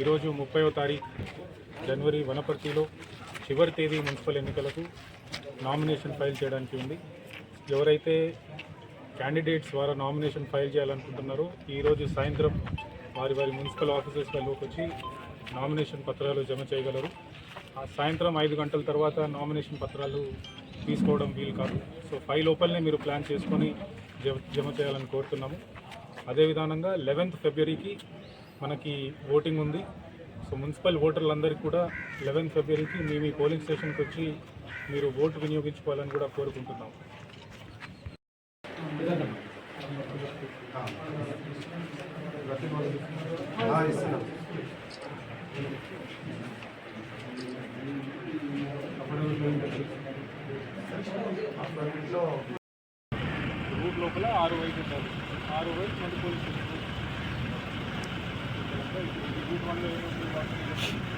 ఈరోజు 30వ తారీఖు జనవరి వనపర్తిలో చివరి తేదీ మున్సిపల్ ఎన్నికలకు నామినేషన్ ఫైల్ చేయడానికి ఉంది. ఎవరైతే క్యాండిడేట్స్ ద్వారా నామినేషన్ ఫైల్ చేయాలనుకుంటున్నారో ఈరోజు సాయంత్రం వారి మున్సిపల్ ఆఫీసెస్లోకి వచ్చి నామినేషన్ పత్రాలు జమ చేయగలరు. సాయంత్రం 5 గంటల తర్వాత నామినేషన్ పత్రాలు తీసుకోవడం వీలు కాదు. సో 5 లోపలనే మీరు ప్లాన్ చేసుకొని జమ చేయాలని కోరుతున్నాము. అదే విధానంగా 11th ఫిబ్రవరికి మనకి ఓటింగ్ ఉంది. సో మున్సిపల్ ఓటర్లందరికీ కూడా 11th ఫిబ్రవరికి మీ పోలింగ్ స్టేషన్కి వచ్చి మీరు ఓటు వినియోగించుకోవాలని కూడా కోరుకుంటున్నాము. రూట్ లోపల 6 వైపు ఉంటారు. 6 వైపు మంది పోలీస్ స్టేషన్ రూట్ 1 లో ఏముంటుంది.